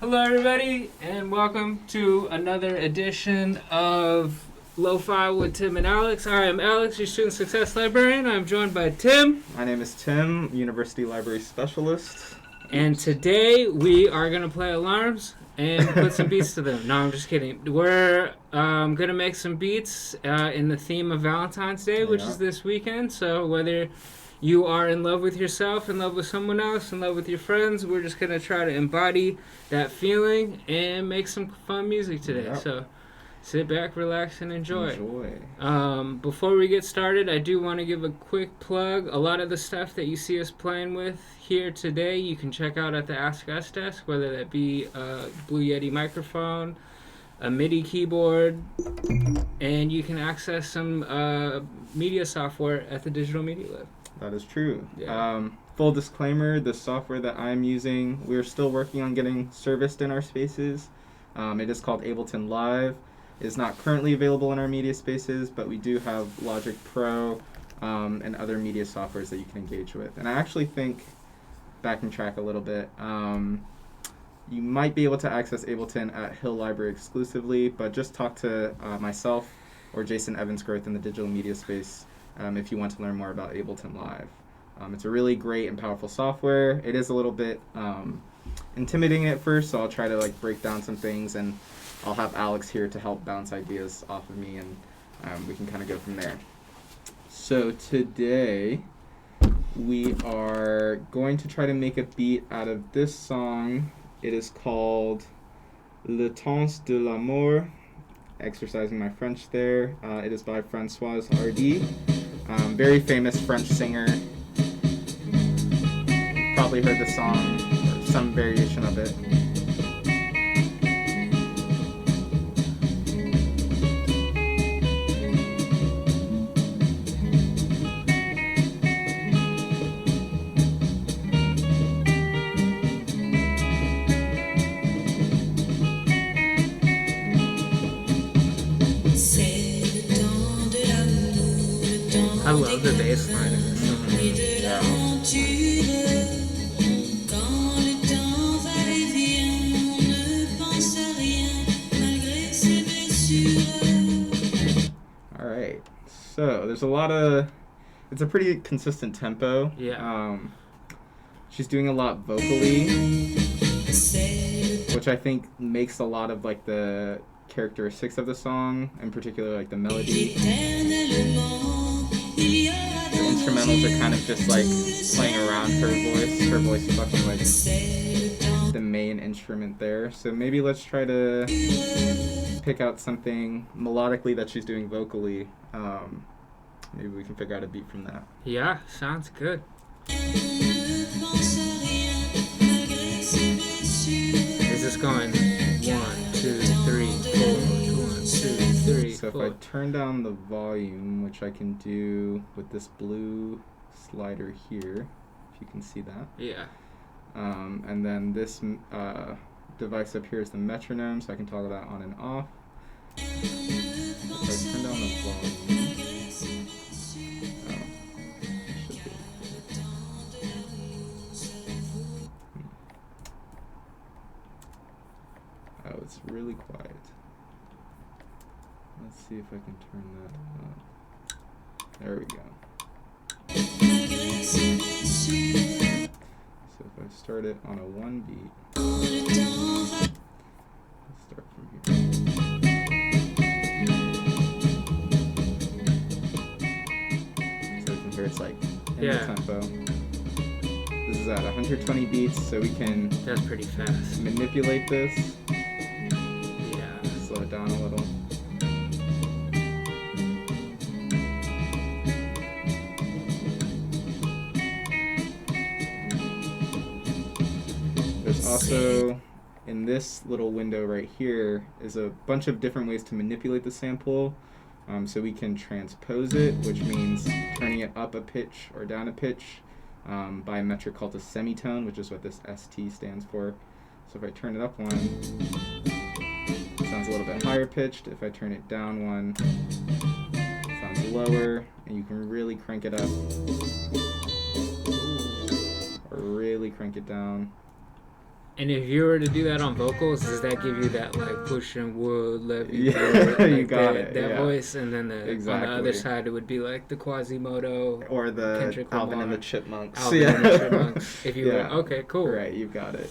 Hello, everybody, and welcome to another edition of Lo-Fi with Tim and Alex. I am Alex, your student success librarian. I'm joined by Tim. My name is Tim, University Library Specialist. And today we are going to play alarms and put some beats to them. No, I'm just kidding. We're going to make some beats in the theme of Valentine's Day, which is this weekend. So whether you are in love with yourself, in love with someone else, in love with your friends, we're just going to try to embody that feeling and make some fun music today. Yep. So sit back, relax, and enjoy. Before we get started, I do want to give a quick plug. A lot of the stuff that you see us playing with here today, you can check out at the Ask Us desk, whether that be a Blue Yeti microphone, a MIDI keyboard, and you can access some media software at the Digital Media Lab. That is true. Yeah. Full disclaimer, the software that I'm using, we're still working on getting serviced in our spaces. It is called Ableton Live. It is not currently available in our media spaces, but we do have Logic Pro and other media softwares that you can engage with. And I actually think, backing track a little bit, you might be able to access Ableton at Hill Library exclusively, but just talk to myself or Jason Evans-Groth in the digital media space if you want to learn more about Ableton Live. It's a really great and powerful software. It is a little bit intimidating at first, so I'll try to break down some things, and I'll have Alex here to help bounce ideas off of me, and we can kind of go from there. So today we are going to try to make a beat out of this song. It is called Le Temps de l'amour. Exercising my French there. It is by Françoise Hardy. Very famous French singer. You've probably heard the song or some variation of it. I love the bass line in this song. Alright, so there's it's a pretty consistent tempo. Yeah. She's doing a lot vocally, which I think makes a lot of the characteristics of the song, in particular the melody. The instrumentals are kind of just playing around her voice. Her voice is fucking the main instrument there. So maybe let's try to pick out something melodically that she's doing vocally. Maybe we can figure out a beat from that. Yeah, sounds good. Is this going 1, 2, 3, 4, 1, 2, 3, So 4. if I turn down the volume, which I can do with this blue slider here, if you can see that. Yeah. And then this device up here is the metronome, so I can toggle that on and off. If I turn down the volume, it's really quiet. Let's see if I can turn that up. There we go. So if I start it on a 1 beat, let's start from here. So you can hear it's in the tempo. This is at 120 beats, so we can That's pretty fast. manipulate this. Yeah. Slow it down a little. There's also, in this little window right here, is a bunch of different ways to manipulate the sample. So we can transpose it, which means turning it up a pitch or down a pitch by a metric called a semitone, which is what this ST stands for. So if I turn it up one, it sounds a little bit higher pitched. If I turn it down one, it sounds lower, and you can really crank it up or really crank it down. And if you were to do that on vocals, does that give you that like pushing wood, levy, Yeah, like you got it. that Yeah. voice, and then Exactly. on the other side it would be like the Quasimodo or the Kendrick Alvin Lamar, and the Chipmunks. Alvin and the Chipmunks. If you were okay, cool. Right, you've got it.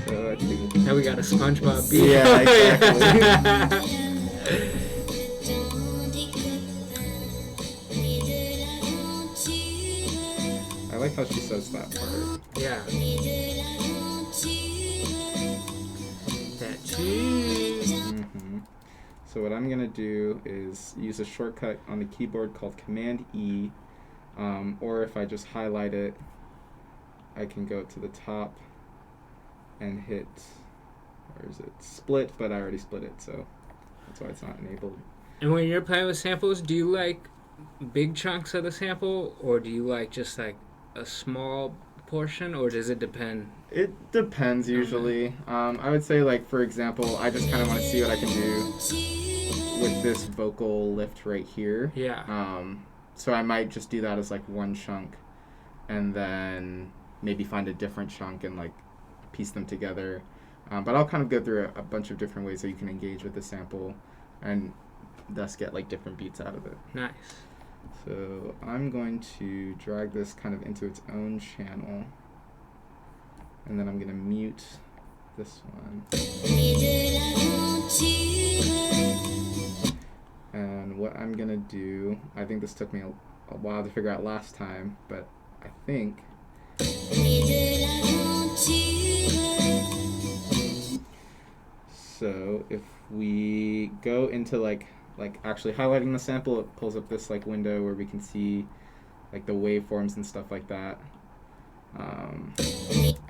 So I think now we got a SpongeBob beat. Yeah, exactly. I like how she says that part. Yeah. That cheese. Mm-hmm. So what I'm gonna do is use a shortcut on the keyboard called Command E, or if I just highlight it, I can go to the top and hit, where is it? Split, but I already split it, so that's why it's not enabled. And when you're playing with samples, do you like big chunks of the sample, or do you like just like a small portion, or does it depend? It depends usually. I would say, like, for example, I just kind of want to see what I can do with this vocal lift right here. Yeah. So I might just do that as like one chunk, and then maybe find a different chunk and like piece them together. But I'll kind of go through a bunch of different ways that you can engage with the sample and thus get like different beats out of it. Nice. So I'm going to drag this kind of into its own channel, and then I'm going to mute this one. And what I'm going to do, I think this took me a while to figure out last time, but I think so if we go into like actually highlighting the sample, it pulls up this like window where we can see like the waveforms and stuff like that,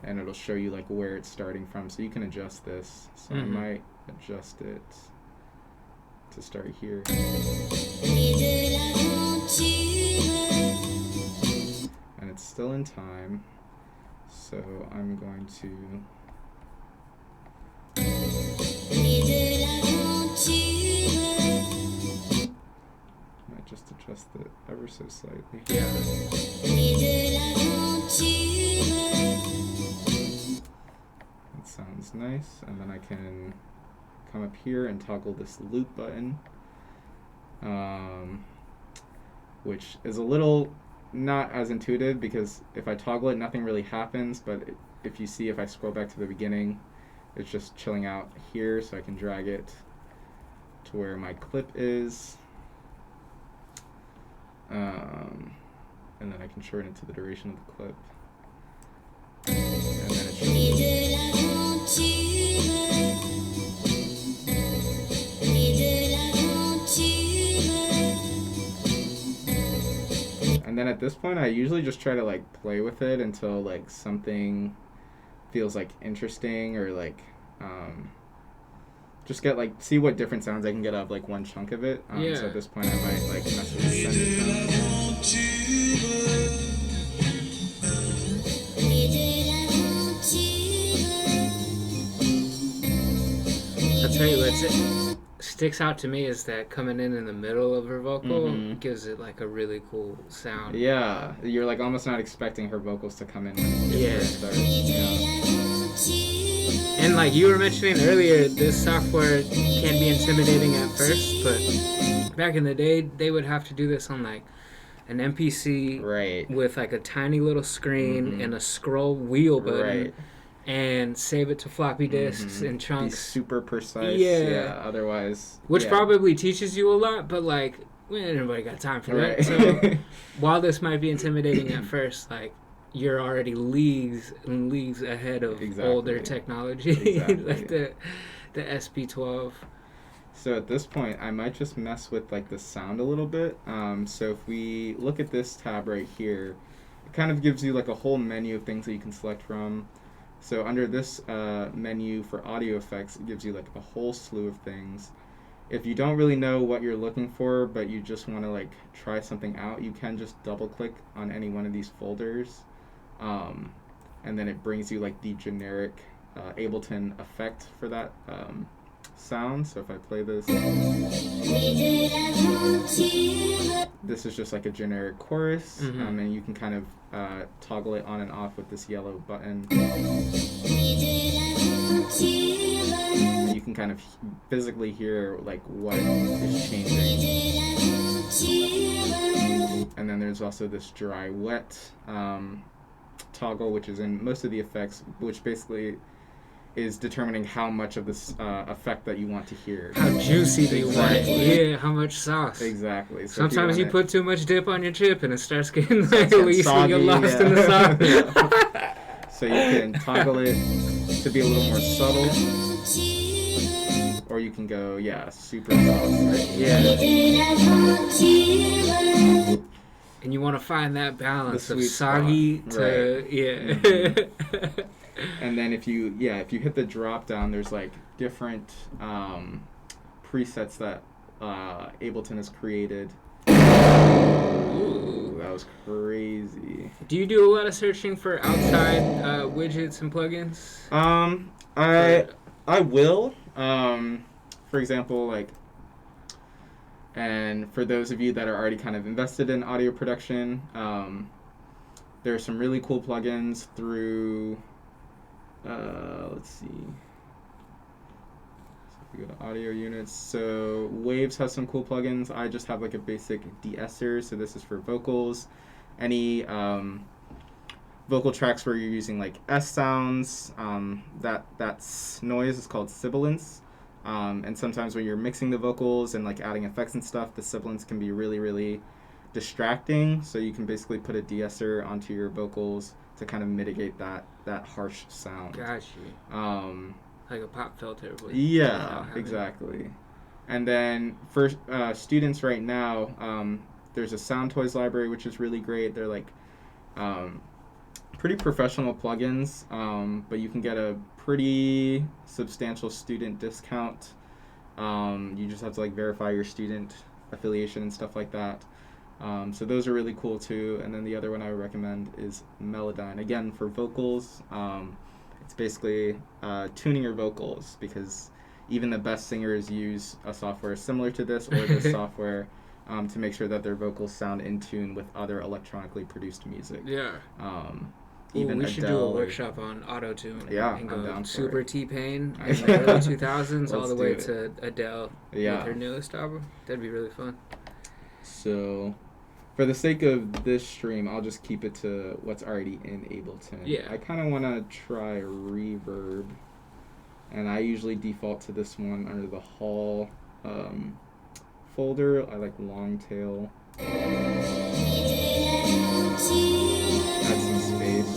and it'll show you like where it's starting from, so you can adjust this. So I might adjust it to start here, and it's still in time, so I'm going to just adjust it ever so slightly. Yeah. That sounds nice. And then I can come up here and toggle this loop button, which is a little not as intuitive because if I toggle it, nothing really happens. But if you see, if I scroll back to the beginning, it's just chilling out here, so I can drag it to where my clip is. And then I can shorten it to the duration of the clip. And then it shows. And then at this point, I usually just try to like play with it until like something feels like interesting, or like just get like see what different sounds I can get out of like one chunk of it. So at this point I might like mess with the sending I'll tell you what sticks out to me is that coming in the middle of her vocal gives it like a really cool sound. Yeah, you're like almost not expecting her vocals to come in when it first starts. And like you were mentioning earlier, this software can be intimidating at first, but back in the day, they would have to do this on like an MPC with like a tiny little screen and a scroll wheel button, and save it to floppy disks and chunks. Be super precise. Yeah. Otherwise, which probably teaches you a lot, but like, anybody got time for that. So while this might be intimidating at first, like, you're already leagues and leagues ahead of older technology, like the SP12. So at this point, I might just mess with like the sound a little bit. So if we look at this tab right here, it kind of gives you like a whole menu of things that you can select from. So under this menu for audio effects, it gives you like a whole slew of things. If you don't really know what you're looking for, but you just want to like try something out, you can just double click on any one of these folders. And then it brings you like the generic Ableton effect for that sound. So if I play this, this is just like a generic chorus, and you can kind of toggle it on and off with this yellow button. And you can kind of physically hear like what is changing. And then there's also this dry wet toggle, which is in most of the effects, which basically is determining how much of this effect that you want to hear. How juicy do you want? Yeah, how much sauce. Exactly. So sometimes you put too much dip on your chip and it starts getting like loose and you get lost in the sauce. So you can toggle it to be a little more subtle, or you can go, super sauce. Right? Yeah. And you want to find that balance of soggy spot. to And then if you hit the drop down, there's like different presets that Ableton has created. Ooh, that was crazy. Do you do a lot of searching for outside widgets and plugins? I will. For example, like, and for those of you that are already kind of invested in audio production, there are some really cool plugins through. Let's see. So if we go to audio units, so Waves has some cool plugins. I just have like a basic de-esser, so this is for vocals. Any vocal tracks where you're using like S sounds, that's noise is called sibilance. And sometimes when you're mixing the vocals and like adding effects and stuff, the sibilance can be really, really distracting. So you can basically put a de-esser onto your vocals to kind of mitigate that harsh sound. Got you. Like a pop filter. Yeah, exactly. And then for students right now, there's a Soundtoys library, which is really great. They're like pretty professional plugins, but you can get a pretty substantial student discount. You just have to like verify your student affiliation and stuff like that. So those are really cool too. And then the other one I would recommend is Melodyne. Again, for vocals, it's basically tuning your vocals, because even the best singers use a software similar to this or this software to make sure that their vocals sound in tune with other electronically produced music. Yeah. Even we Adele, should do a workshop on auto-tune. Yeah, and I'm go down for super it. T-Pain in the early 2000s all the way do it. to Adele with her newest album. That'd be really fun. So, for the sake of this stream, I'll just keep it to what's already in Ableton. Yeah. I kind of want to try Reverb, and I usually default to this one under the Hall folder. I like Longtail. Add some space.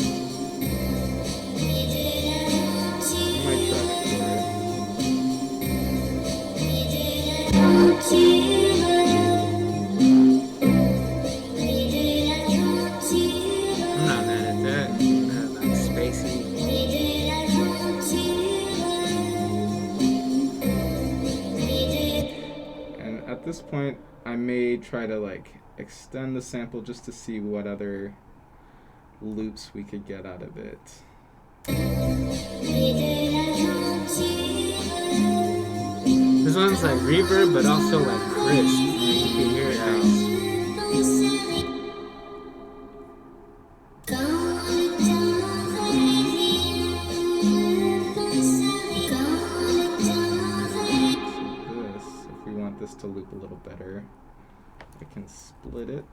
I might try it for it. I'm not mad at that. Like spacey. And at this point, I may try to like extend the sample just to see what other loops we could get out of it. This one's like reverb, but also like crisp. You can hear it out. If we want this to loop a little better, I can split it.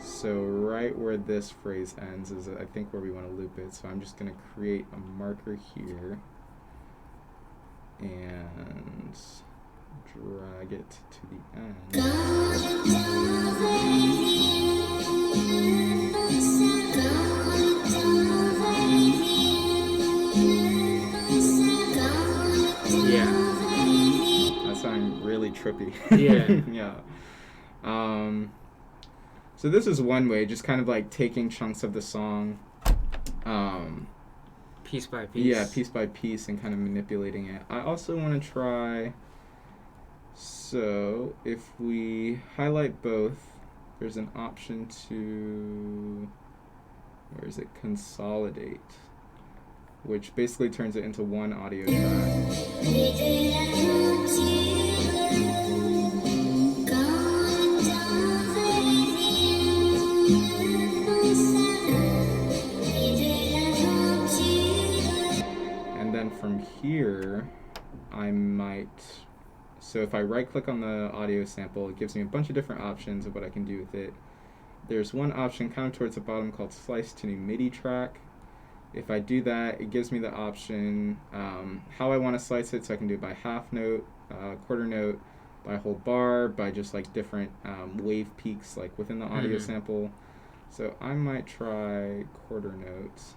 So right where this phrase ends is I think where we want to loop it. So I'm just going to create a marker here and drag it to the end. Yeah. That sounds really trippy. Yeah. Yeah. So this is one way, just kind of like taking chunks of the song, piece by piece. Yeah, piece by piece, and kind of manipulating it. I also want to try. So if we highlight both, there's an option to. where is it? Consolidate, which basically turns it into one audio track. And then from here, I might... So if I right-click on the audio sample, it gives me a bunch of different options of what I can do with it. There's one option kind of towards the bottom called Slice to New MIDI Track. If I do that, it gives me the option how I want to slice it, so I can do it by half note, quarter note, by whole bar, by just like different wave peaks like within the audio sample. So I might try quarter notes,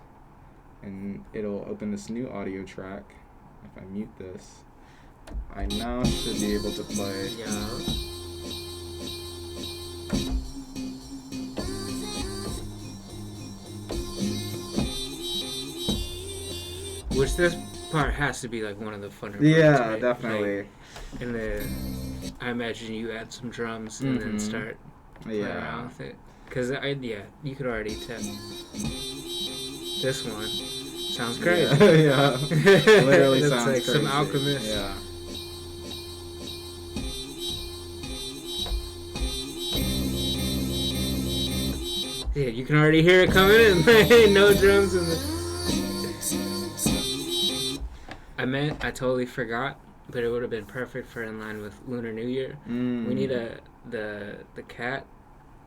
and it'll open this new audio track. If I mute this, I now should be able to play. Which this part has to be like one of the funner parts, Yeah, right? definitely. Like, and then I imagine you add some drums and then start playing around with it. Because you could already tell. This one sounds great. Yeah. Literally it's sounds like crazy. some Alchemist. Yeah. Yeah, you can already hear it coming in. No drums in the... I totally forgot, but it would have been perfect for in line with Lunar New Year. We need the cat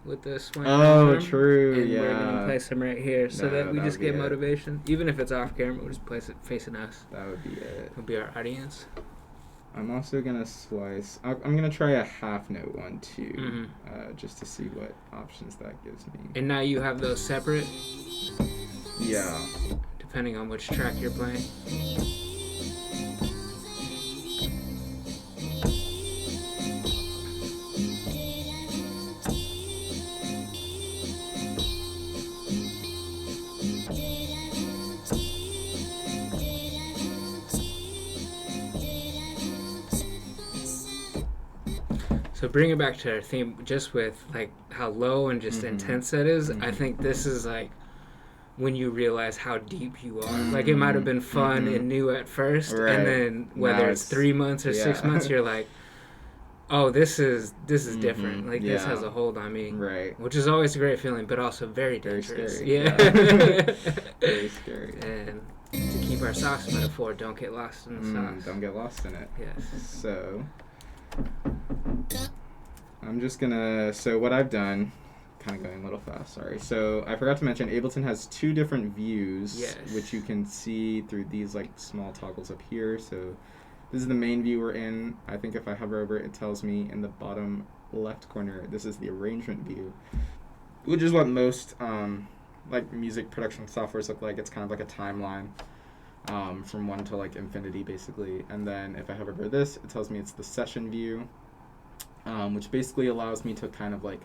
with the swing. Oh, true. And yeah. we're gonna place him right here so that we just get motivation. Even if it's off camera, we'll just place it facing us. That would be it. It'll be our audience. I'm also gonna slice. I'm gonna try a half note one too, just to see what options that gives me. And now you have those separate. Yeah. Depending on which track you're playing. So bring it back to our theme, just with like how low and just intense that is. I think this is like when you realize how deep you are. Like it might have been fun and new at first, and then whether it's 3 months or 6 months, you're like, oh, this is different. Like this has a hold on me, right? Which is always a great feeling, but also very dangerous. Scary. Yeah, very scary. And to keep our sauce metaphor, don't get lost in the sauce. Don't get lost in it. Yes. So I'm just gonna, so what I've done, kind of going a little fast, sorry. So I forgot to mention Ableton has 2 different views, which you can see through these like small toggles up here. So this is the main view we're in. I think if I hover over it, it tells me in the bottom left corner, this is the arrangement view, which is what most like music production softwares look like. It's kind of like a timeline. From 1 to like infinity basically. And then if I hover over this, it tells me it's the session view, which basically allows me to kind of like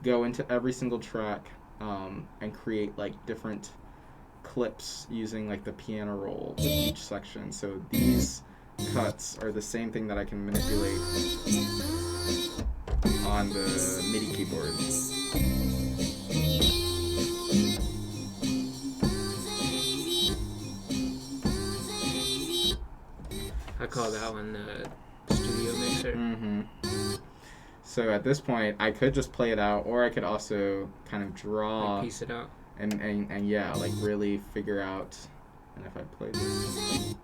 go into every single track and create like different clips using like the piano roll with each section. So these cuts are the same thing that I can manipulate on the MIDI keyboard. I call that one the studio mixer. So at this point, I could just play it out, or I could also kind of draw, like piece it out, and yeah, like really figure out. And if I play this,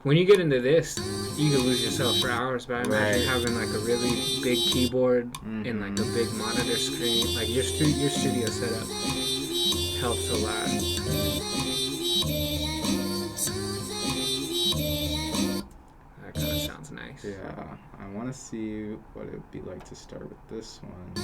when you get into this, you can lose yourself for hours. But I imagine having like a really big keyboard and like a big monitor screen, like your studio setup helps a lot. That kind of sounds nice. Yeah, I want to see what it would be like to start with this one.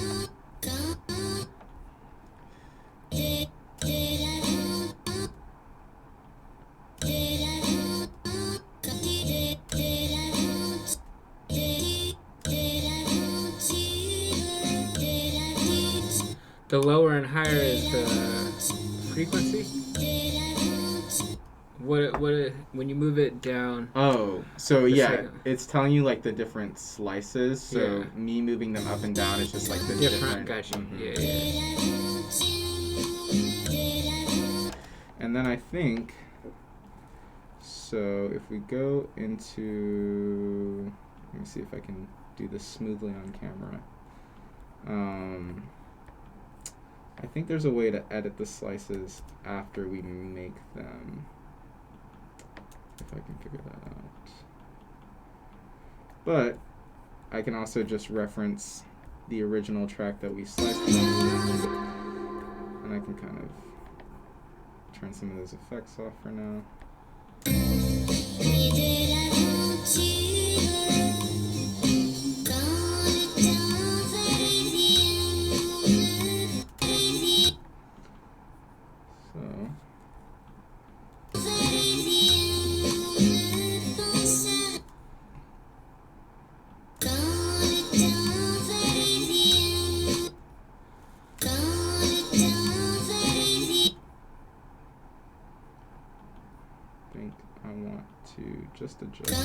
The lower and higher is the frequency. when you move it down? Oh, so yeah, second. it's telling you like the different slices. So Yeah. me moving them up and down is just like the different. Gotcha. Mhm. Yeah. And then I think, so if we go into, let me see if I can do this smoothly on camera. I think there's a way to edit the slices after we make them. If I can figure that out. But I can also just reference the original track that we sliced from, and I can kind of turn some of those effects off for now. Just adjust. I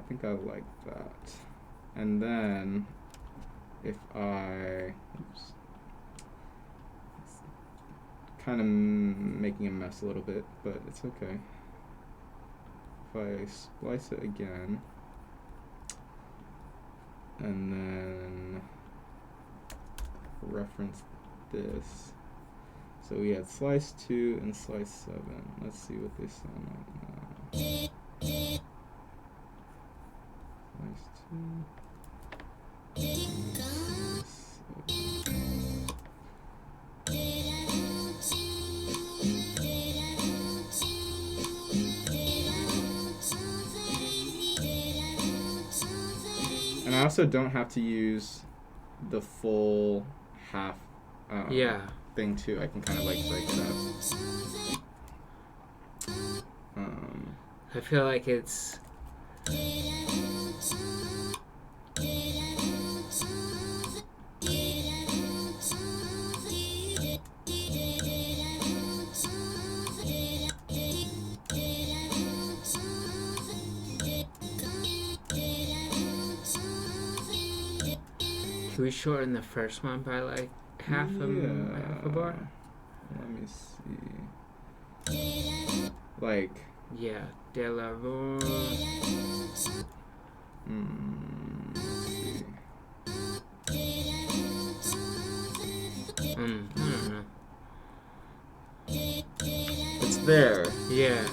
think I like that. And then if I, kind of making a mess a little bit, but it's okay. If I splice it again, and then reference this. So we had slice 2 and slice 7. Let's see what they sound like now. Slice 2. And I also don't have to use the full half thing too. I can kind of like break it up. I feel like it's Can we shorten the first one by like half a bar? Let me see. Like. Yeah, de la Rue. Let's see. I don't know. It's there. Yeah.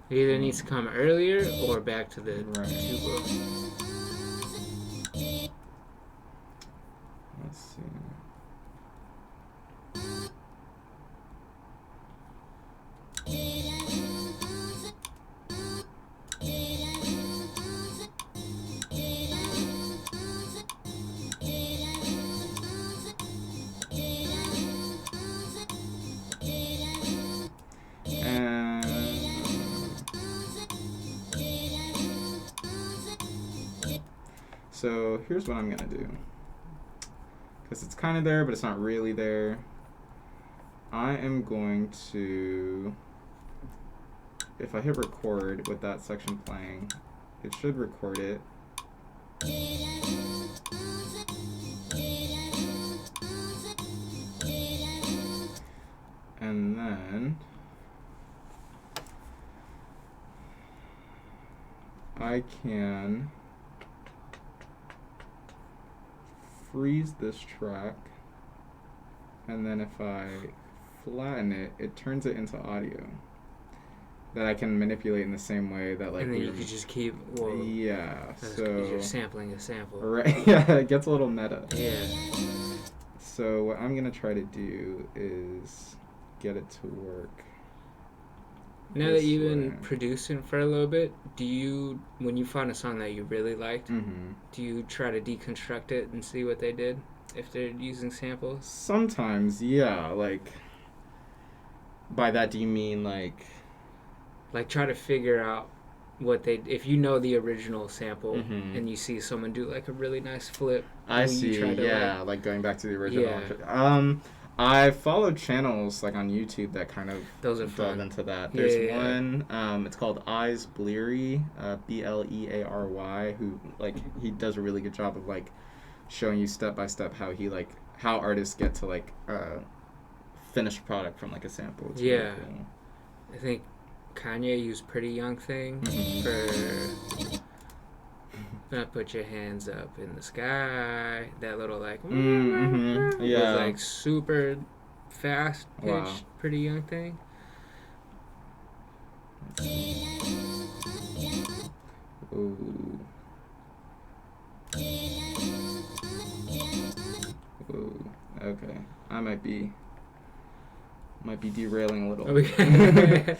It either needs to come earlier or back to the tuba. Let's see. So here's what I'm going to do. Because it's kind of there, but it's not really there. I am going to, if I hit record with that section playing, it should record it. And then I can freeze this track, and then if I flatten it, it turns it into audio that I can manipulate in the same way that like. And then you could just keep. Well, yeah. So you're sampling a sample. Right. Yeah. It gets a little meta. Yeah. So what I'm gonna try to do is get it to work. Now that you've been producing for a little bit, when you find a song that you really liked, do you try to deconstruct it and see what they did if they're using samples? Sometimes, yeah. Like, by that, do you mean like try to figure out if you know the original sample and you see someone do like a really nice flip. I see. Yeah, like going back to the original. Yeah. I follow channels like on YouTube that kind of delve into that. There's one, it's called Eyes Bleary, Bleary, who like he does a really good job of like showing you step by step how artists get to like finished product from like a sample. It's really cool. I think Kanye used Pretty Young Thing for Gonna Put Your Hands Up in the Sky. That little like was like super fast pitched Pretty Young Thing. Ooh. Ooh. Okay. I might be derailing a little. Okay.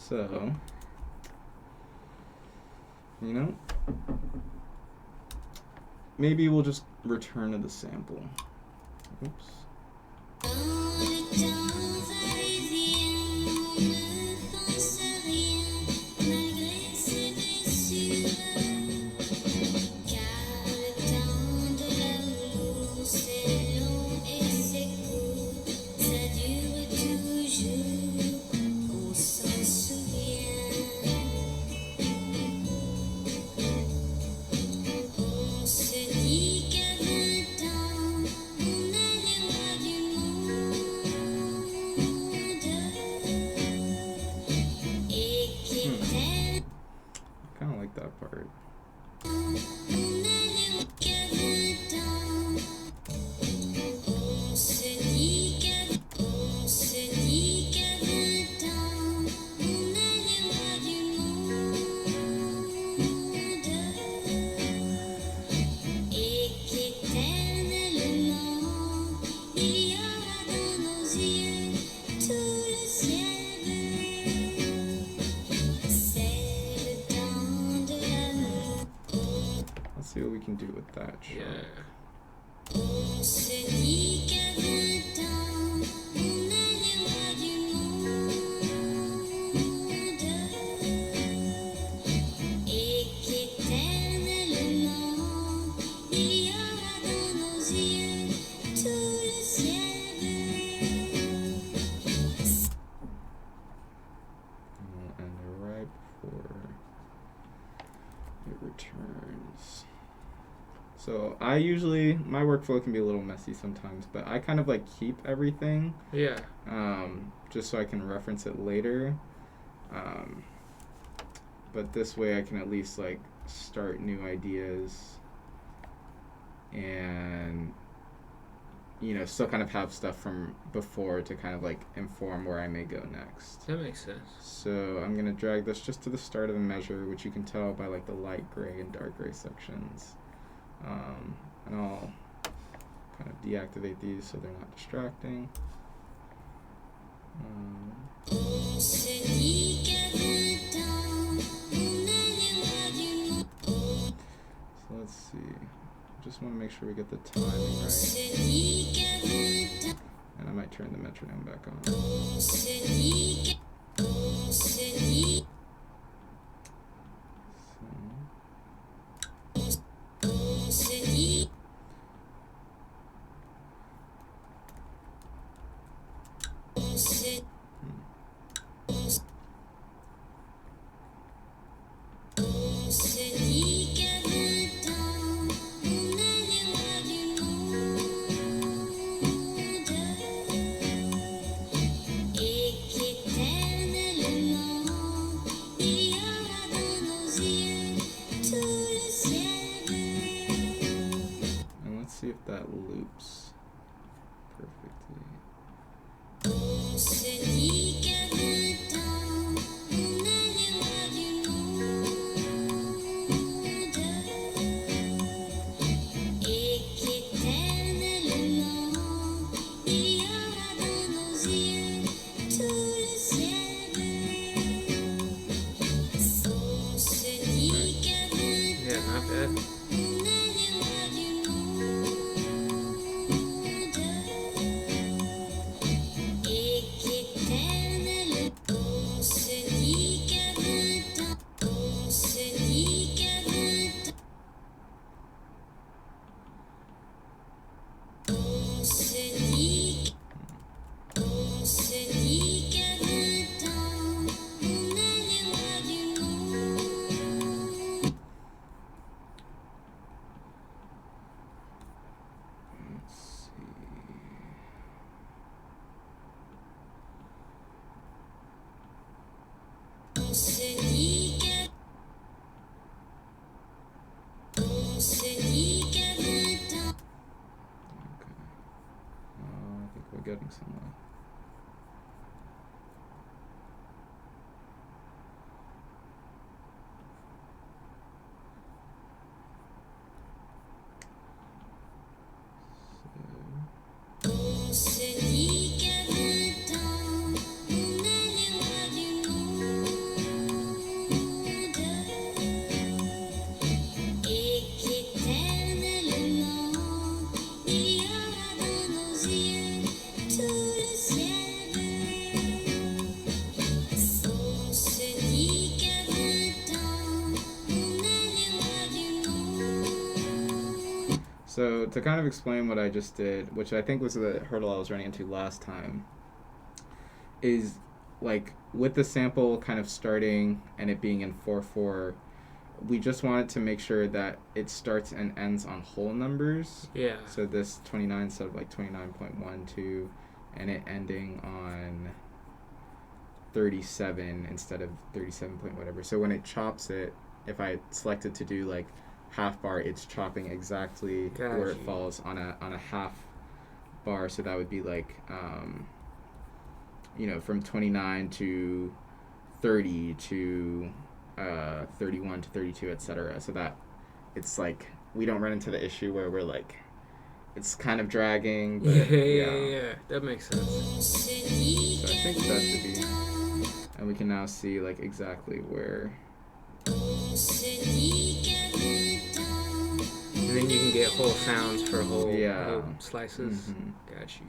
So, you know, maybe we'll just return to the sample. Oops. That part. See what we can do with that. And right before it returns. So my workflow can be a little messy sometimes, but I kind of like keep everything. Yeah. Just so I can reference it later. But this way I can at least like start new ideas and, you know, still kind of have stuff from before to kind of like inform where I may go next. That makes sense. So I'm going to drag this just to the start of the measure, which you can tell by like the light gray and dark gray sections. And I'll kind of deactivate these so they're not distracting. So let's see. Just want to make sure we get the timing right. And I might turn the metronome back on. See if that loops perfectly. we're getting somewhere. So to kind of explain what I just did, which I think was the hurdle I was running into last time, is like with the sample kind of starting and it being in 4/4, we just wanted to make sure that it starts and ends on whole numbers. Yeah. So this 29 instead of like 29.12, and it ending on 37 instead of 37 point whatever. So when it chops it, if I selected to do like half bar, it's chopping exactly where it falls on a half bar. So that would be like from 29 to 30 to 31 to 32, etc. So that it's like we don't run into the issue where we're like it's kind of dragging, but yeah, that makes sense. So I think that should be, and we can now see like exactly where. And then you can get whole sounds for whole slices. Mm-hmm. Got you.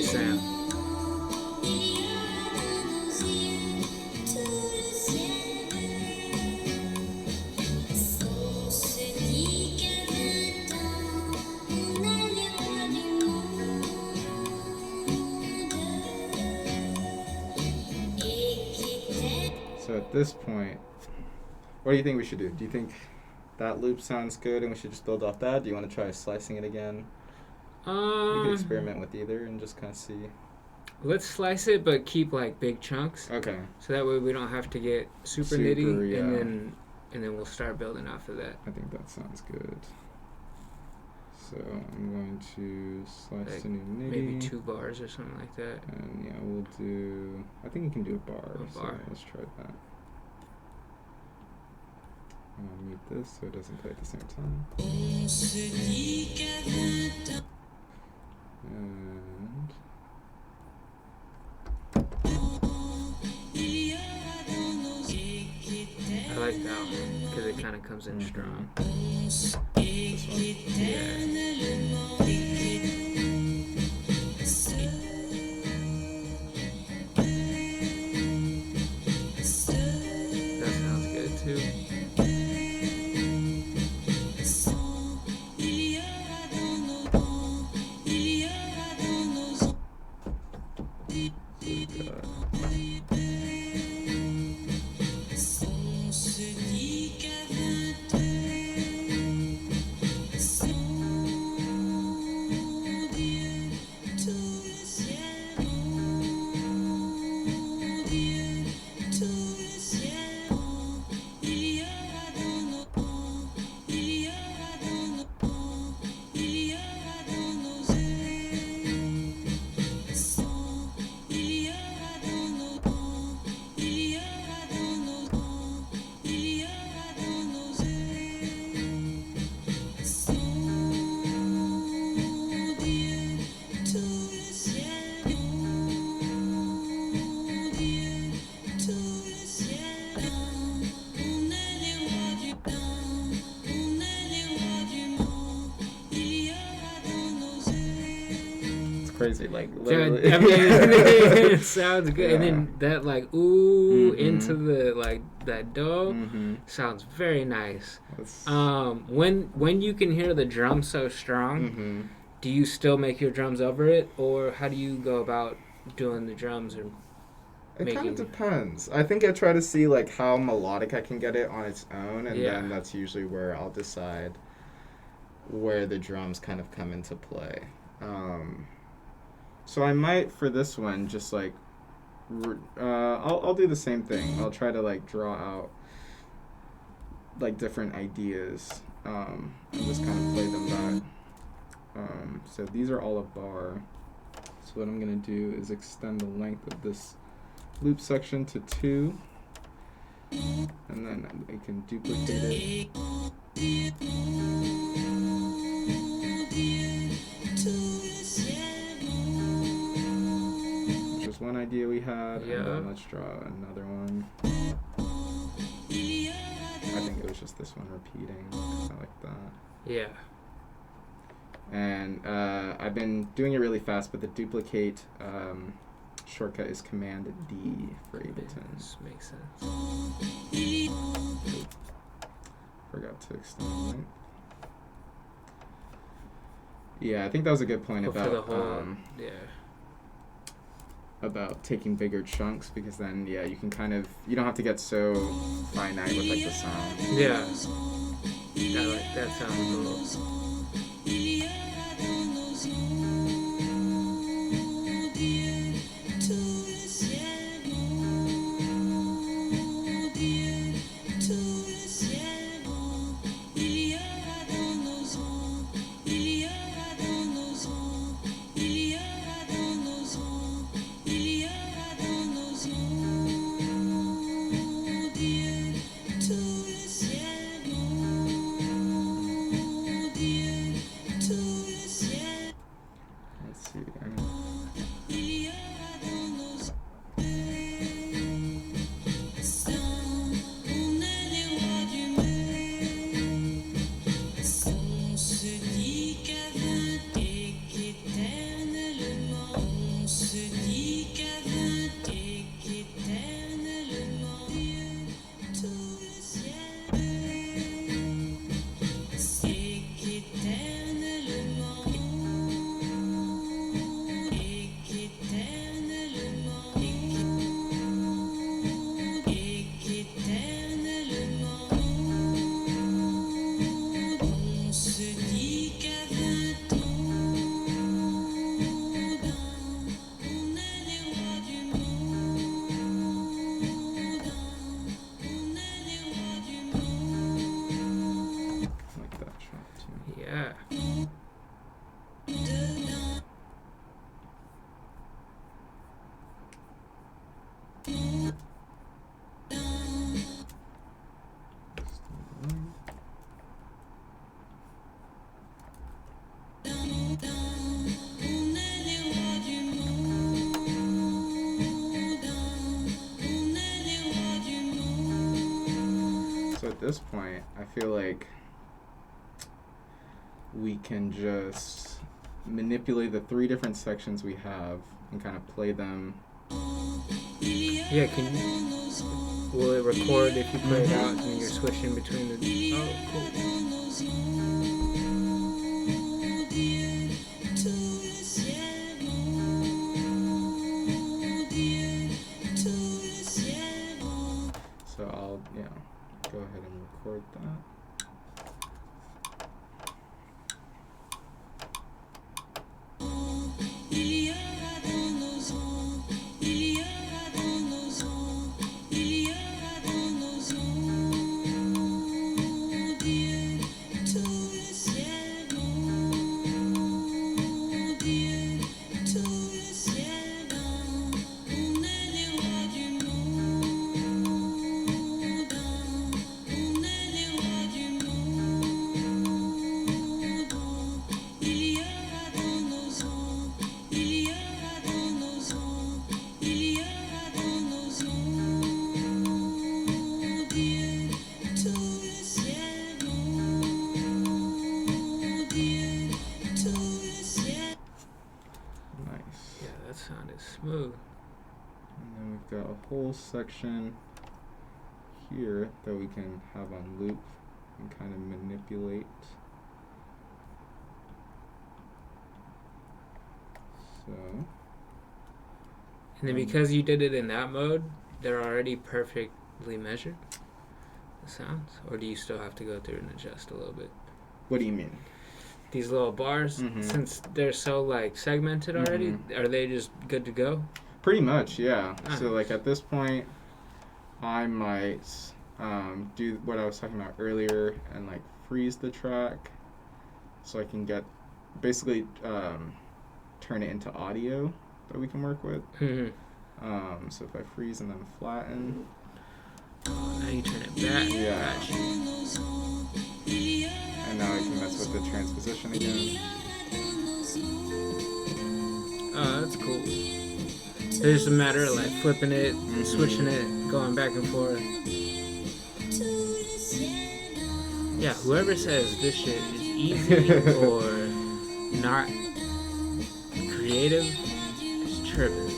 Sound. So at this point, what do you think we should do? Do you think that loop sounds good and we should just build off that? Do you want to try slicing it again? We could experiment with either and just kind of see. Let's slice it, but keep like big chunks. Okay. So that way we don't have to get super nitty, yeah. and then we'll start building off of that. I think that sounds good. So I'm going to slice like a new nitty. Maybe 2 bars or something like that. And yeah, we'll do. I think we can do a bar. So let's try that. I'll mute this so it doesn't play at the same time. And I like that one because it kind of comes in strong. This one? Yeah. That sounds good too. crazy. Like literally. I mean, it sounds good. Yeah. And then that like into the like that dough sounds very nice. When you can hear the drums so strong, do you still make your drums over it, or how do you go about doing the drums? Or it kind of depends. I think I try to see like how melodic I can get it on its own, and then that's usually where I'll decide where the drums kind of come into play. So I might for this one just like I'll do the same thing. I'll try to like draw out like different ideas and just kind of play them back. So these are all a bar. So what I'm gonna do is extend the length of this loop section to 2, and then I can duplicate it. Which is one idea we had, and then let's draw another one. I think it was just this one repeating, 'cause I like that. Yeah. And I've been doing it really fast, but the duplicate shortcut is Command D for Ableton. This makes sense. Forgot to extend the length. Yeah, I think that was a good point about about taking bigger chunks, because then you can kind of, you don't have to get so finite with like the sound. Yeah, that sounds cool. At this point, I feel like we can just manipulate the 3 different sections we have and kind of play them. Yeah, will it record if you play it out and you're switching between the... Oh, cool. So I'll, go ahead and record that. smooth. And then we've got a whole section here that we can have on loop and kind of manipulate. So. And then because you did it in that mode, they're already perfectly measured, the sounds? Or do you still have to go through and adjust a little bit? What do you mean? These little bars, since they're so like segmented already, are they just good to go? Pretty much, yeah. Nice. So like at this point, I might do what I was talking about earlier and like freeze the track so I can get basically turn it into audio that we can work with. So if I freeze and then flatten. Now you turn it back. Yeah. Gotcha. And now I can mess with the transposition again. Oh, that's cool. It's just a matter of like flipping it, switching it, going back and forth. Yeah, whoever says this shit is easy or not creative is tripping.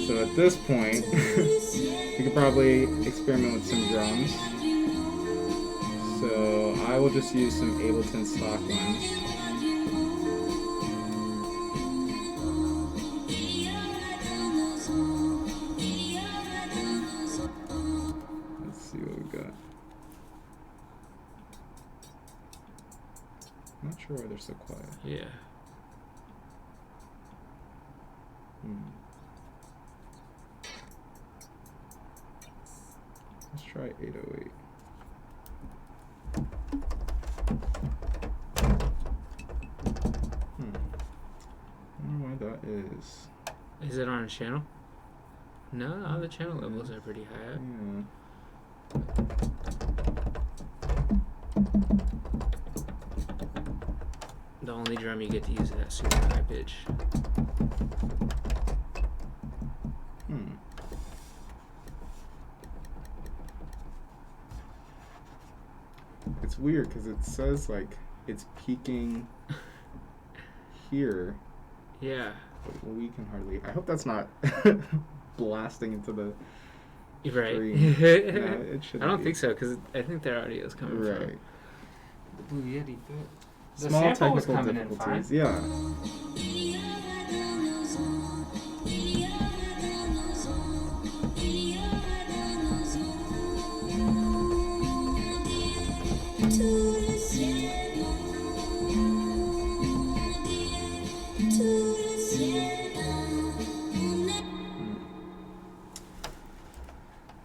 So at this point, we could probably experiment with some drums. So I will just use some Ableton stock ones. Let's see what we got. I'm not sure why they're so quiet. Yeah. Let's try 808. I don't know why that is. Is it on a channel? No, all the channel levels are pretty high up. Yeah. The only drum you get to use is that super high pitch. It's weird because it says like it's peaking here. Yeah. But we can hardly. I hope that's not blasting into the Right. screen. No, it shouldn't. I don't think so because I think their audio is coming from Right. the Blue Yeti. The Small sample was technical coming in fine. difficulties. Yeah.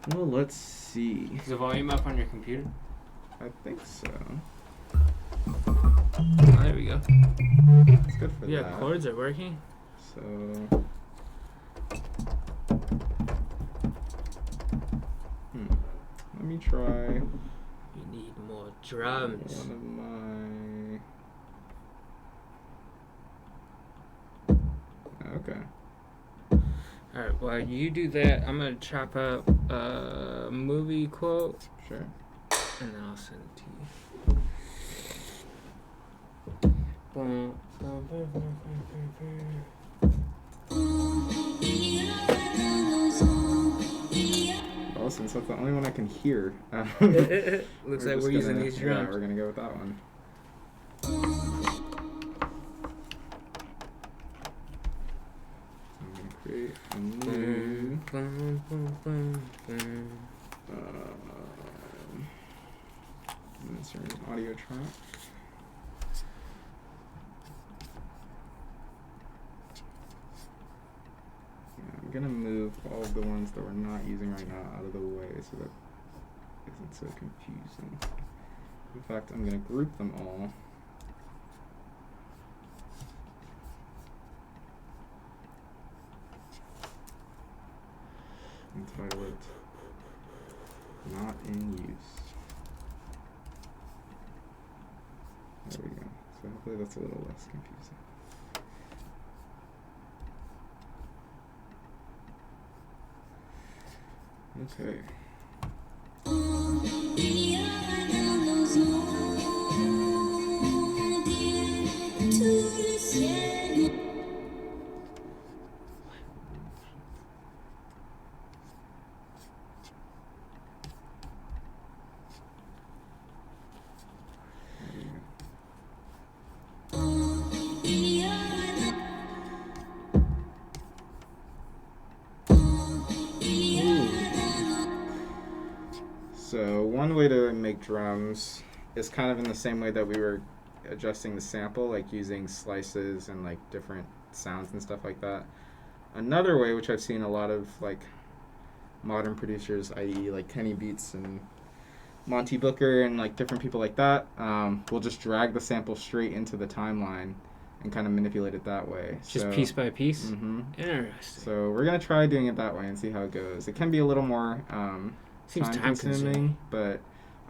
Well, let's see. Is the volume up on your computer? I think so. Oh, there we go. It's good for Yeah, that. chords are working. So. Let me try You need more drums. one of my. Okay. Alright, while you do that, I'm going to chop up a movie quote. Sure. And then I'll send it to you. Boom, boom, boom, boom, boom, Oh, since that's the only one I can hear. Looks like we're using these drums. Yeah, we're gonna go with that one. I'm gonna create a new. Insert an audio track. I'm gonna move all of the ones that we're not using right now out of the way so that isn't so confusing. In fact, I'm gonna group them all. Ultraviolet. Not in use. There we go. So hopefully that's a little less confusing. Okay. So one way to make drums is kind of in the same way that we were adjusting the sample, like using slices and like different sounds and stuff like that. Another way, which I've seen a lot of like modern producers, i.e. like Kenny Beats and Monty Booker and like different people like that, will just drag the sample straight into the timeline and kind of manipulate it that way. Just piece by piece? Mm-hmm. Interesting. So we're going to try doing it that way and see how it goes. It can be a little more seems time consuming, but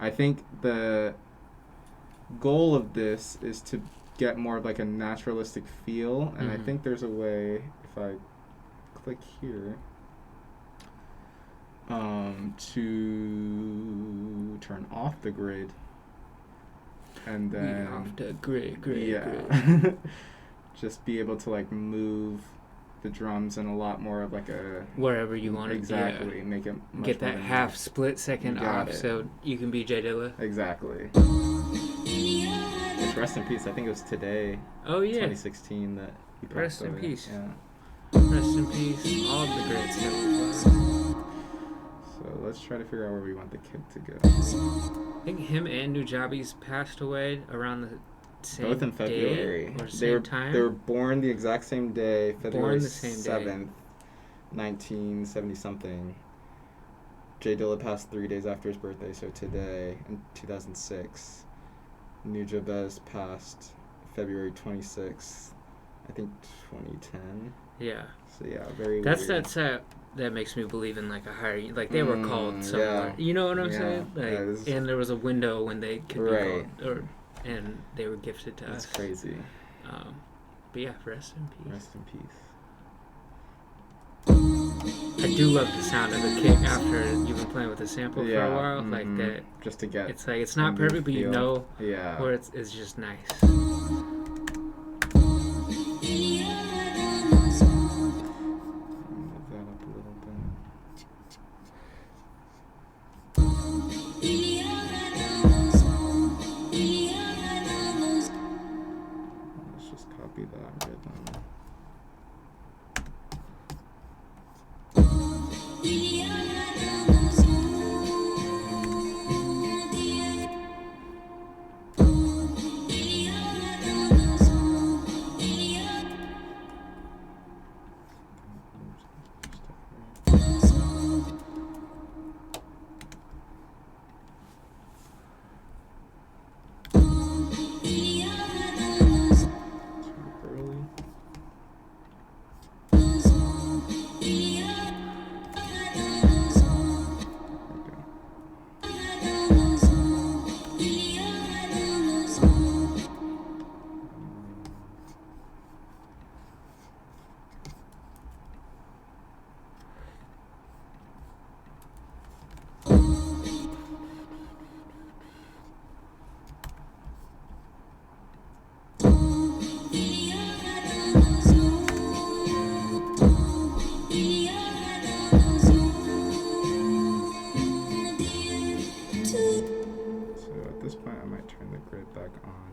I think the goal of this is to get more of like a naturalistic feel, and I think there's a way, if I click here, to turn off the grid, and then off the grid, grid. Just be able to like move the drums in a lot more of like a wherever you want it. Exactly. Yeah. Make it much get that half split second off so you can be J Dilla. Exactly. Which, rest in peace, I think it was today. Oh yeah. 2016 that he passed Rest in away. peace. Yeah. Rest in peace. All of the greats that we love. So let's try to figure out where we want the kick to go. I think him and Nujabes passed away around the same both in February. Day or same time? They were born the exact same day, February the same 7th, 1970 something. J Dilla passed 3 days after his birthday, so today in 2006. Nujabes passed February 26th, I think 2010. Yeah. So yeah, very That's weird. that makes me believe in like a higher, like they were called somewhere. Yeah. You know what I'm saying? Like, and there was a window when they could be called, and they were gifted to us. That's crazy. But yeah, rest in peace. Rest in peace. I do love the sound of the kick after you've been playing with the sample for a while. Like that. Just to get. It's like it's not perfect, but you know. Yeah. Where it's just nice.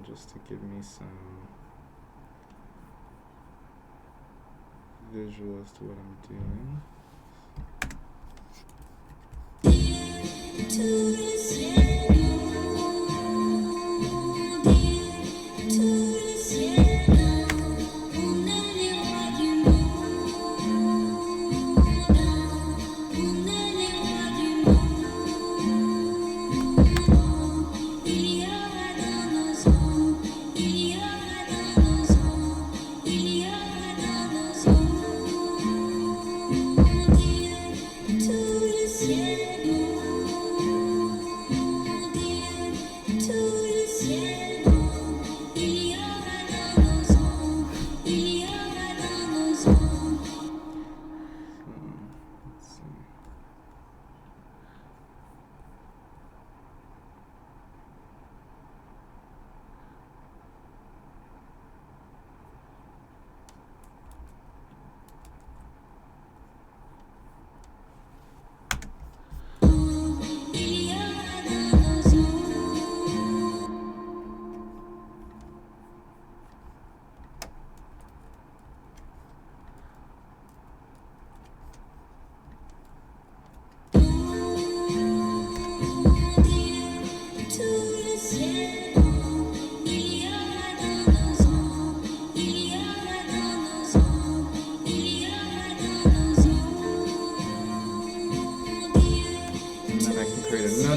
Just to give me some visual as to what I'm doing. To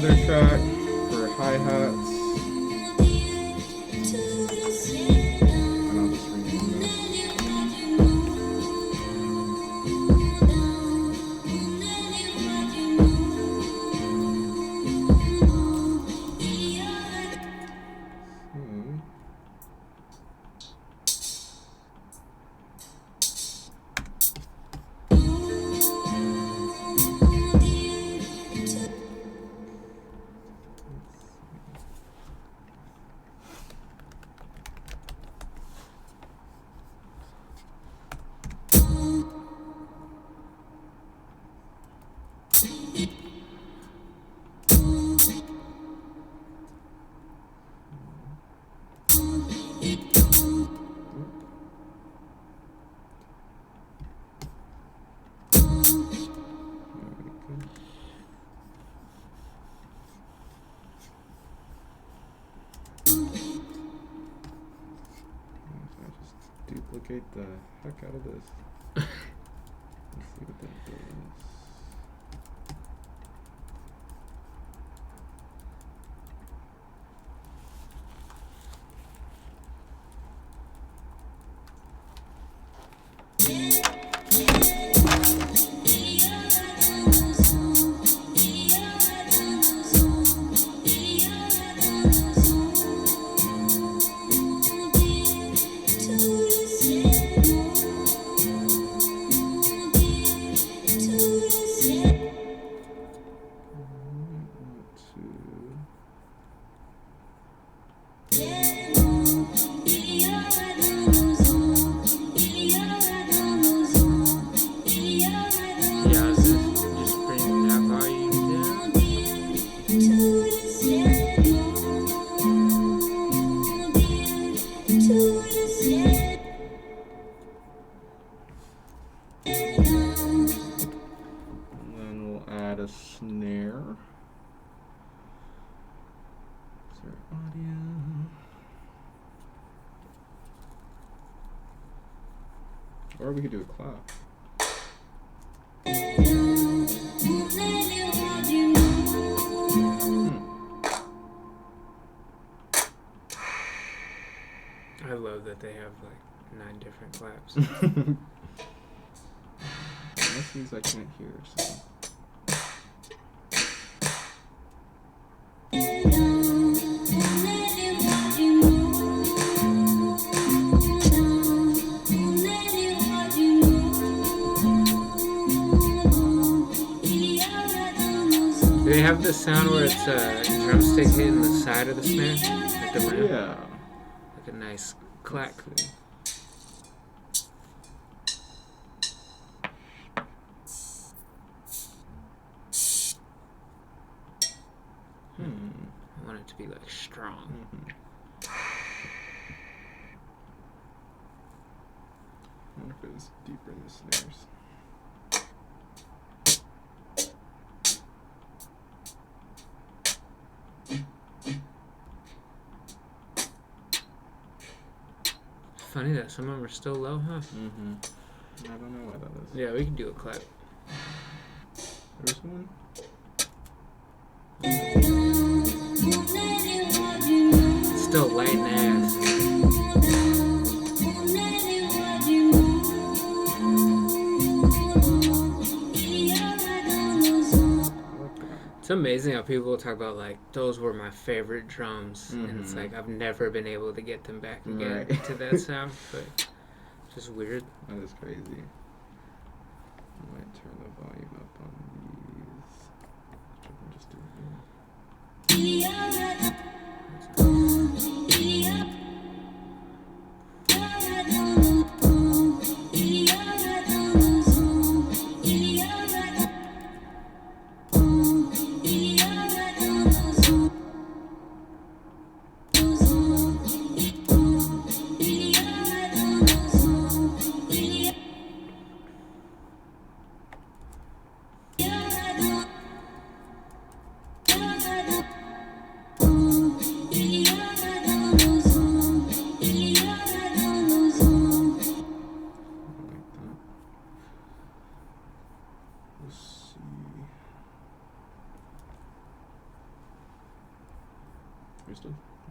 another track for hi-hats. And I'll just rename this. Duplicate the heck out of this. Let's see what that does. Or we could do a clap. I love that they have like 9 different claps. Most of these I can't hear, so. They have the sound where it's a drumstick hitting the side of the snare, like the rim. Yeah. Like a nice clack. I want it to be like strong. I wonder if it was deeper in the snares. Funny that some of them are still low, huh? I don't know why that is. Yeah, we can do a clap. There's one. It's still light and ass. It's amazing how people talk about like those were my favorite drums, and it's like I've never been able to get them back again to that sound, but it's just weird. That is crazy. I might turn the volume up on these. I can just do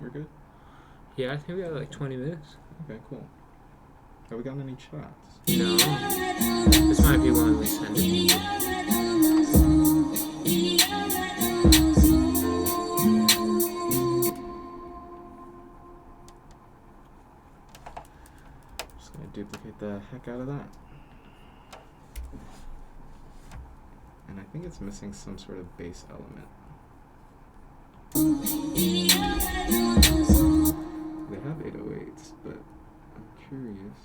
We're good? Yeah, I think we got like 20 minutes. Okay, cool. Have we gotten any chats? No. This might be one we send it. Just gonna duplicate the heck out of that. And I think it's missing some sort of bass element. They have 808s, but I'm curious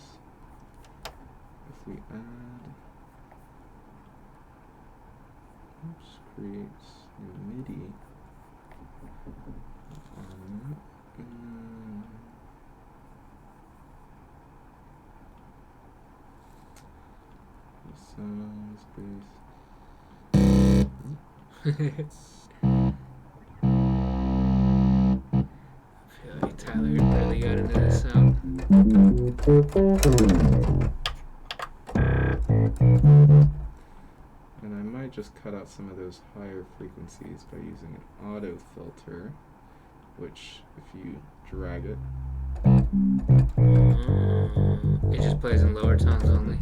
if we add, creates new MIDI sounds bass. I feel like Tyler really got into this sound. And I might just cut out some of those higher frequencies by using an auto filter, which if you drag it, It just plays in lower tones only.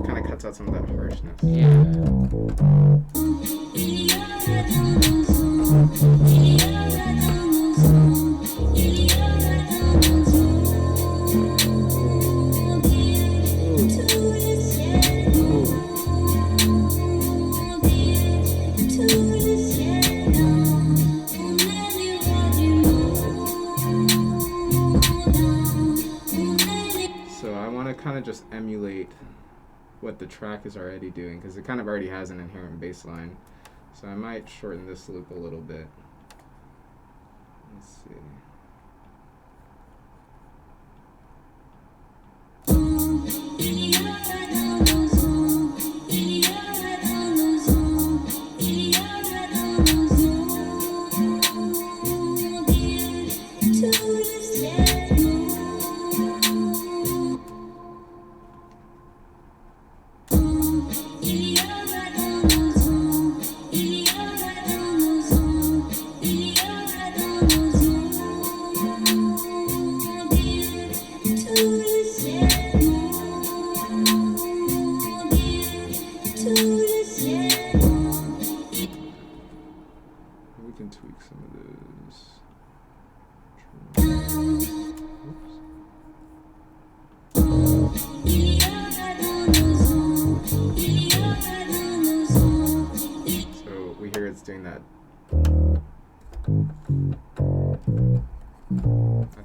Kind of cuts out some of that harshness. Yeah. Kind of just emulate what the track is already doing, because it kind of already has an inherent bass line. So I might shorten this loop a little bit. Let's see. Doing that. I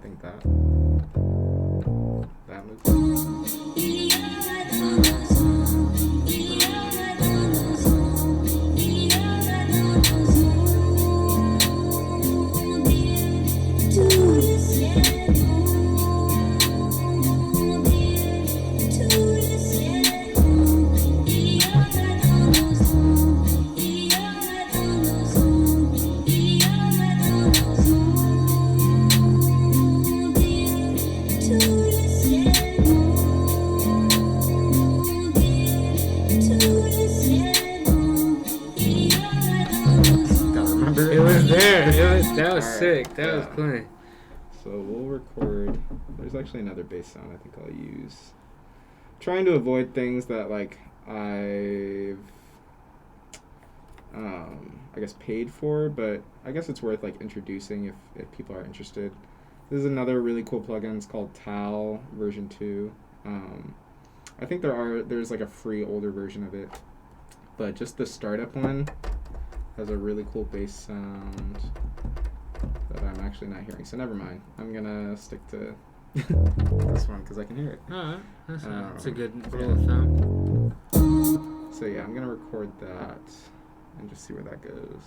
think that looks. That was sick. That was clean. So we'll record. There's actually another bass sound I think I'll use. Trying to avoid things that like I've I guess paid for, but I guess it's worth like introducing if people are interested. This is another really cool plugin. It's called Tal version 2. I think there's like a free older version of it, but just the startup one has a really cool bass sound that I'm actually not hearing. So never mind. I'm gonna stick to this one because I can hear it. Alright, that's a good rule of thumb. So yeah, I'm gonna record that and just see where that goes.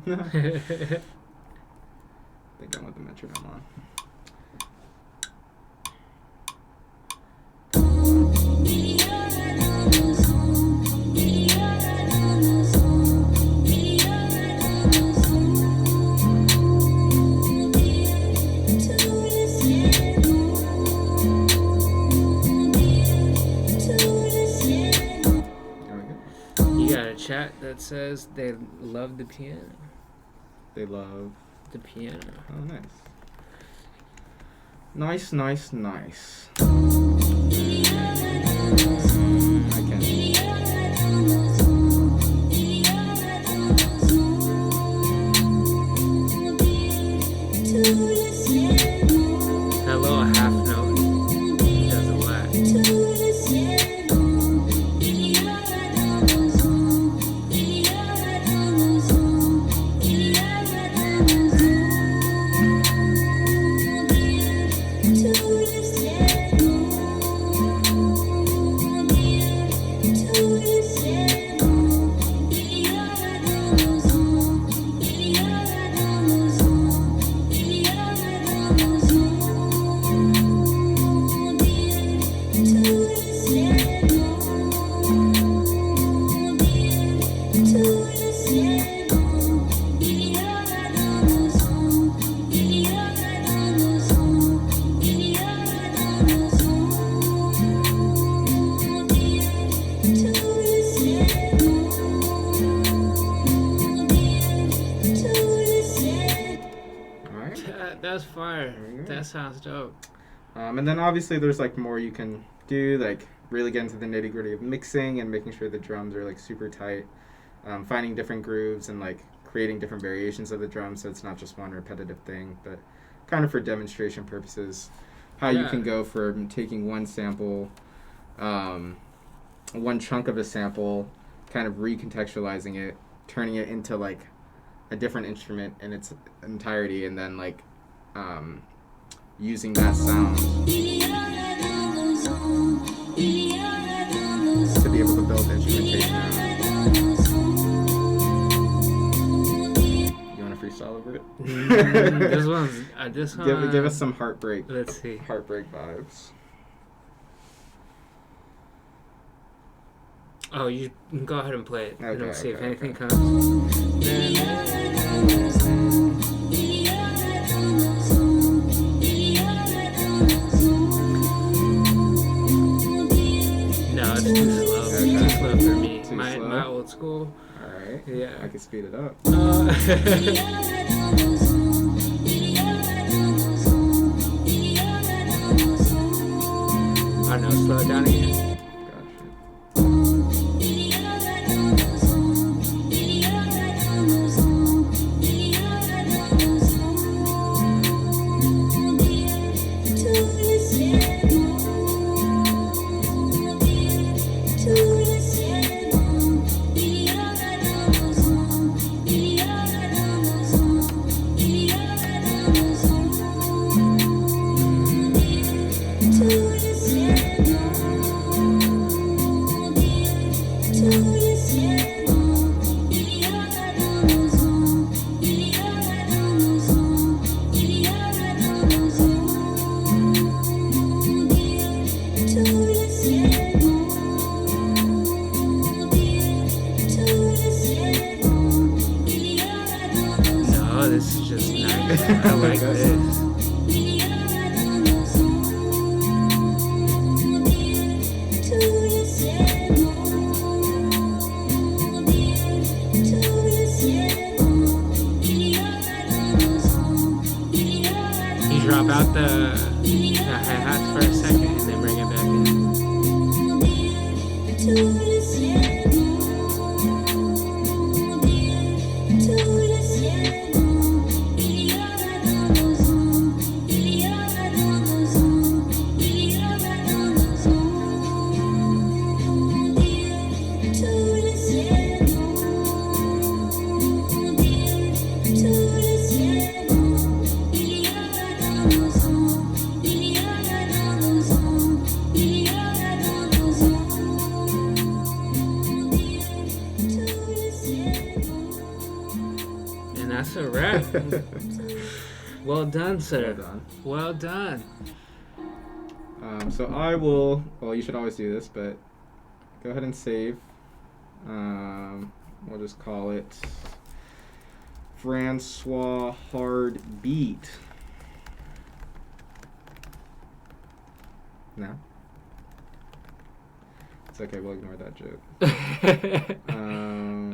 I think I want the metronome on. Chat that says they love the piano. They love the piano. Oh, nice. Nice. I can't. That little half note doesn't lack. That's fire. That sounds dope. And then obviously there's like more you can do, like really get into the nitty gritty of mixing and making sure the drums are like super tight, finding different grooves and like creating different variations of the drums so it's not just one repetitive thing, but kind of for demonstration purposes, how you can go from taking one sample, one chunk of a sample, kind of recontextualizing it, turning it into like a different instrument in its entirety, and then like using that sound to be able to build instrumentation around. You want to freestyle over it? This one. Give us some heartbreak. Let's see. Heartbreak vibes. Oh, you can go ahead and play it. Okay, Let's see if anything okay. comes. No, it's too slow. Okay. Too slow for me. Too My slow? old school. Alright. Yeah. I can speed it up. Oh no, slow it down again. No, this is just nice. I like this. You drop out the hi-hats for a second and then bring it back in. That's a wrap. Well done, sir. Well Well done. done. So I will. Well, you should always do this, but go ahead and save. We'll just call it Francois Hard Beat. No? It's okay, we'll ignore that joke.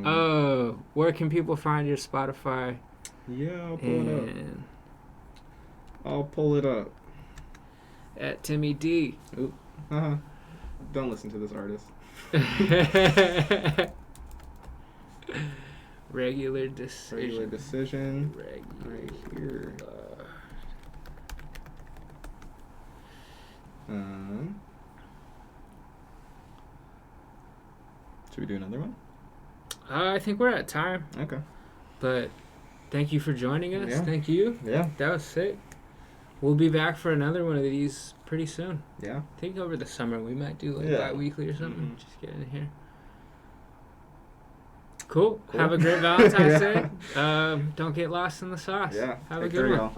Oh, where can people find your Spotify? Yeah, I'll pull it up. At Timmy D. Oop. Don't listen to this artist. Regular Decision. Regular Decision. Right here. Should we do another one? I think we're at time. Okay. But thank you for joining us. Yeah. Thank you. Yeah. That was sick. We'll be back for another one of these pretty soon. Yeah. I think over the summer we might do like bi-weekly or something. Mm-hmm. Just get in here. Cool. Have a great Valentine's Day. Don't get lost in the sauce. Yeah. Have a good one. Y'all.